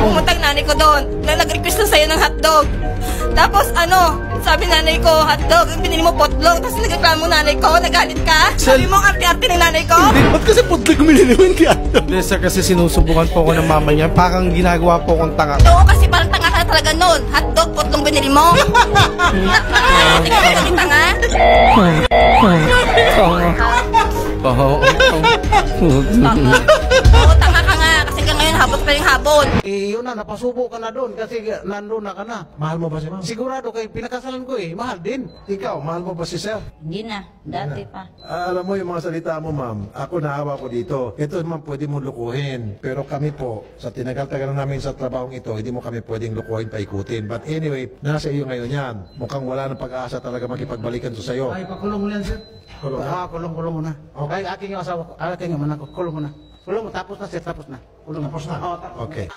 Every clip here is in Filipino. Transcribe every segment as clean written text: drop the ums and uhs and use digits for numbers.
pumunta ang nanay ko doon. Nag-request na sa'yo ng hotdog. Tapos sabi nanay ko, hotdog, pinili mo potlog. Tapos nagreklamo nanay ko, nagalit ka. Sabi mo, arte-arte ng nanay ko. Hindi, ba't kasi potlog minili mo hindi hotdog? Hindi sir, kasi sinusubukan po ako ng mama niya. Parang ginagawa po akong tanga. Oo, kasi parang tanga ka talaga noon. Hotdog, potlong binili mo. Tingnan ka ng tanga. Oo. Tanga. Oo, tanga ka nga. Kasi hanggang ngayon, habot pa yung habot. Yun na, napasubo ka na doon kasi nandun na ka na. Mahal mo ba si ma'am? Sigurado kay pinakasalan ko mahal din. Ikaw, mahal mo ba si sir? Hindi na, dati pa. Alam mo yung mga salita mo, ma'am. Ako naawa ko dito. Ito, ma'am, pwede mo lukuhin. Pero kami po, sa tinagal-tagal namin sa trabahong ito, hindi mo kami pwedeng lukuhin, paikutin. But anyway, nasa iyo ngayon yan. Mukhang wala ng pag-asa talaga makipagbalikan to sa'yo. Ay, pakulong mo yan, sir. Kulong na? Kulong mo na. Okay, aking yung asawa ko. Aking yung anak ko. Kulong mo na. Kulong mo, tapos na, sir. Tapos na. Kulong tapos na? Oo, tapos. Okay.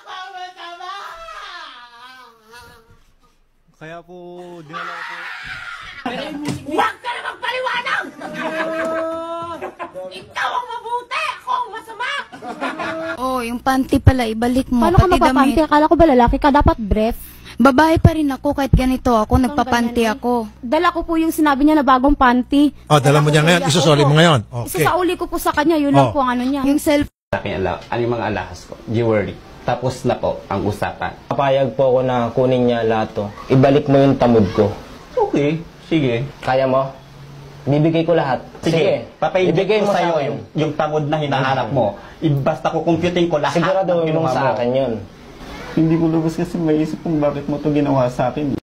Kaya po, dinala ko po. Huwag ka na magpaliwanag! Ikaw ang mabuti! Ako ang masama! Oh, yung panty pala, ibalik mo. Paano ka magpapanty? Akala ko ba lalaki ka? Dapat brief. Babae pa rin ako kahit ganito ako, nagpapanty ako. Dala ko po yung sinabi niya na bagong panty. Oh, dala mo niya ngayon. Isusoli mo ngayon. Okay. Isasauli ko po sa kanya. Yun lang po ang ano niya. Yung cellphone. Ano yung mga alahas ko? Jewelry. Tapos na po ang usapan. Papayag po ako na kunin niya lahat to. Ibalik mo yung tamod ko. Okay, sige. Kaya mo? Bibigay ko lahat. Sige, ibigay ko mo sa'yo sa akin. yung tamod na hinahanap mo. Basta ko computing ko lahat. Siguraduhin mo sa akin yun. Hindi ko lubos kasi maisip kung bakit mo to ginawa sa akin.